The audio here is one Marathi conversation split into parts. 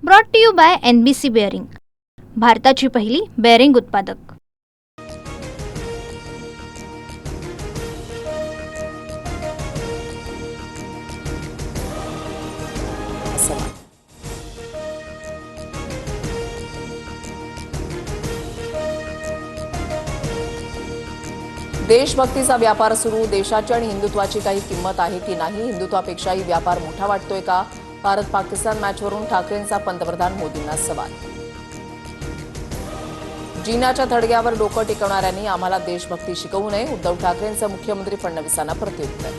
Brought to you by NBC bearing, भारताची पहिली बेअरिंग उत्पादक। देशभक्तीचा व्यापार सुरू, देशाची आणि हिंदुत्वाची काही किंमत आहे की नाही? हिंदुत्वापेक्षाही व्यापार मोठा वाटतोय का? भारत पाकिस्तान मॅचवरून ठाकरेंचा पंतप्रधान मोदींना सवाल। जिनाच्या थडग्यावर डोकं टिकवणाऱ्यांनी आम्हाला देशभक्ती शिकवू नये, उद्धव ठाकरेंचं मुख्यमंत्री फडणवीसांना प्रत्युत्तर।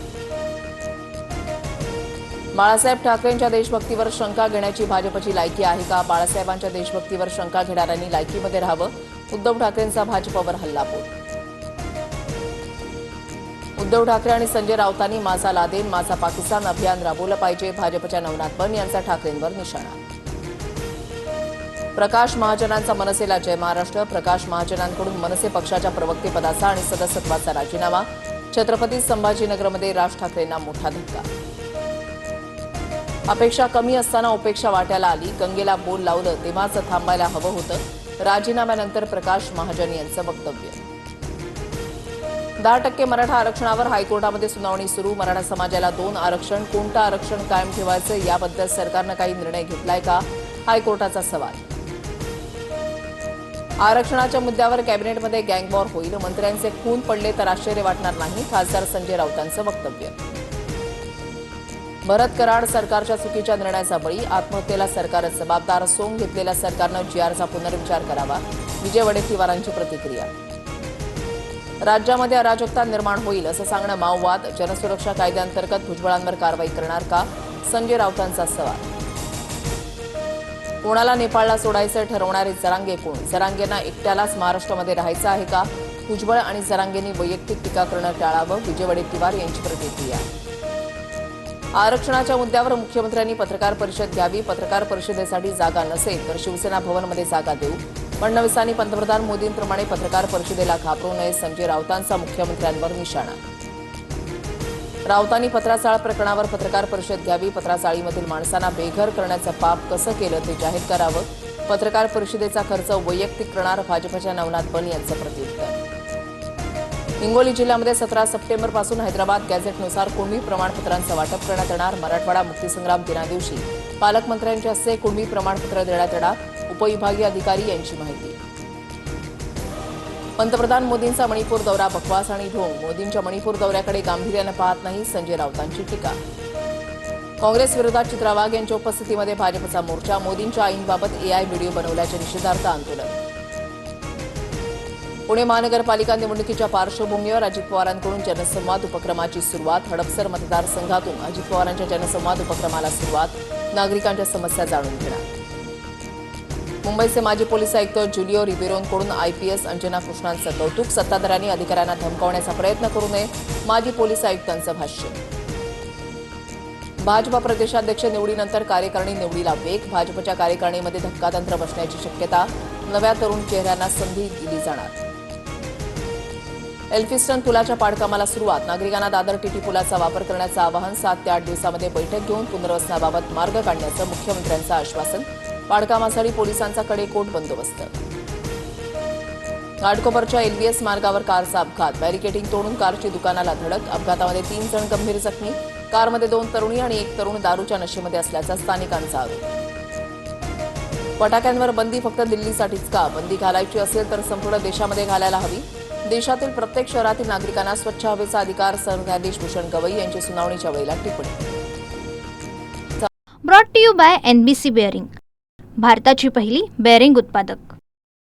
बाळासाहेब ठाकरेंच्या देशभक्तीवर शंका घेण्याची भाजपची लायकी आहे का? बाळासाहेबांच्या देशभक्तीवर शंका घेणाऱ्यांनी लायकीमध्ये राहावं, उद्धव ठाकरेंचा भाजपवर हल्लाबोल। उद्धव ठाकरे आणि संजय राऊतांनी माझा लादेन माझा पाकिस्तान अभियान राबवलं पाहिजे, भाजपच्या नवनाथ बन यांचा ठाकरेंवर निशाणा। प्रकाश महाजनांचा मनसेला जय महाराष्ट्र, प्रकाश महाजनांकडून मनसे पक्षाच्या प्रवक्तेपदाचा आणि सदस्यत्वाचा राजीनामा, छत्रपती संभाजीनगरमध्ये राज ठाकरेंना मोठा धक्का। अपेक्षा कमी असताना उपेक्षा वाट्याला आली, गंगेला बोल लावलं तेव्हाच थांबायला हवं होतं, राजीनाम्यानंतर प्रकाश महाजन यांचं वक्तव्य। 10% मराठा आरक्षणावर हायकोर्टामध्ये सुनावणी सुरू, मराठा समाजाला 2 आरक्षण, कोणतं आरक्षण कायम ठेवायचं याबद्दल सरकारनं काही निर्णय घेतलाय का? हायकोर्टाचा सवाल। आरक्षणाच्या मुद्द्यावर कॅबिनेटमध्ये गँगवॉर होईल, मंत्र्यांचे खून पडले तर आश्चर्य वाटणार नाही, खासदार संजय राऊतांचं वक्तव्य। भरत कराड सरकारच्या चुकीच्या निर्णयाचा बळी, आत्महत्येला सरकारच जबाबदार, सोंग घेतलेल्या सरकारनं GRचा पुनर्विचार करावा, विजय वडेट्टीवारांची प्रतिक्रिया। राज्यामध्ये अराजकता निर्माण होईल असं सांगणं माओवाद, जनसुरक्षा कायद्याअंतर्गत भुजबळांवर कारवाई करणार का? संजय राऊतांचा सवाल। कोणाला नेपाळला सोडायचं ठरवणारे जरांगे कोण? जरांगेंना एकट्यालाच महाराष्ट्रामध्ये राहायचं आहे का? भुजबळ आणि जरांगेंनी वैयक्तिक टीका करणं टाळावं, विजय वडेट्टीवार यांची प्रतिक्रिया। आरक्षणाच्या मुद्द्यावर मुख्यमंत्र्यांनी पत्रकार परिषद घ्यावी, पत्रकार परिषदेसाठी जागा नसेल तर शिवसेना भवनमध्ये जागा देऊ, फडणवीसांनी पंतप्रधान मोदींप्रमाणे पत्रकार परिषदेला घाबरू नये, संजय राऊतांचा मुख्यमंत्र्यांवर निशाणा। राऊतांनी पत्राचाळ प्रकरणावर पत्रकार परिषद घ्यावी, पत्राचाळीमधील माणसांना बेघर करण्याचं पाप कसं केलं ते जाहीर करावं, पत्रकार परिषदेचा खर्च वैयक्तिक करणार, भाजपच्या नवनाथ बन यांचं प्रत्युत्तर। हिंगोली जिल्ह्यामध्ये 17 सप्टेंबरपासून हैदराबाद गॅझेटनुसार कुणबी प्रमाणपत्रांचं वाटप करण्यात येणार, मराठवाडा मुक्तीसंग्राम दिनादिवशी पालकमंत्र्यांच्या हस्ते कुणबी प्रमाणपत्र देण्यात येणार, उपविभागीय अधिकारी यांची माहिती। पंतप्रधान मोदींचा मणिपूर दौरा बकवास आणि ढोंग, मोदींच्या मणिपूर दौऱ्याकडे गांभीर्यानं पाहत नाही, संजय राऊतांची टीका। काँग्रेस विरोधात चित्रा वाघ यांच्या उपस्थितीमध्ये भाजपचा मोर्चा, मोदींच्या आईंबाबत AI व्हिडिओ बनवल्याच्या निषेधार्थ आंदोलन। पुणे महानगरपालिका निवडणुकीच्या पार्श्वभूमीवर अजित पवारांकडून जनसंवाद उपक्रमाची सुरुवात, हडपसर मतदारसंघातून अजित पवारांच्या जनसंवाद उपक्रमाला सुरुवात, नागरिकांच्या समस्या जाणून घेणार। मुंबईचे माजी पोलीस आयुक्त ज्युलिओ रिबेरोंकडून IPS अंजना कृष्णांचं कौतुक, सत्ताधाऱ्यांनी अधिकाऱ्यांना धमकावण्याचा प्रयत्न करू नये, माजी पोलीस आयुक्तांचं भाष्य। भाजपा प्रदेशाध्यक्ष निवडीनंतर कार्यकारिणी निवडीला वेग, भाजपच्या कार्यकारिणीमध्ये धक्कातंत्र बसण्याची शक्यता, नव्या तरुण चेहऱ्यांना संधी दिली जाणार। एल्फिस्टन पुलाच्या पाडकामाला सुरुवात, नागरिकांना दादर TT पुलाचा वापर करण्याचं आवाहन, 7 ते 8 दिवसामध्ये बैठक घेऊन पुनर्वसनाबाबत मार्ग काढण्याचं मुख्यमंत्र्यांचं आश्वासन, पाडकामासाठी पोलिसांचा कडेकोट बंदोबस्त। घाटकोपरच्या LBS मार्गावर कारचा अपघात, बॅरिकेडिंग तोडून कारची दुकानाला धडक, अपघातामध्ये 3 जण गंभीर जखमी, कारमध्ये 2 तरुणी आणि 1 तरुण दारूच्या नशेमध्ये असल्याचा स्थानिकांचा आरोप। फटाक्यांवर बंदी फक्त दिल्लीसाठीच का? बंदी घालायची असेल तर संपूर्ण देशामध्ये घालायला हवी, देशातील प्रत्येक शहरातील नागरिकांना स्वच्छ हवेचा अधिकार, सरन्यायाधीश भूषण गवई यांची सुनावणीच्या वेळेला टिप्पणी। Brought to you by NBC bearing, भारताची पहिली बेअरिंग उत्पादक।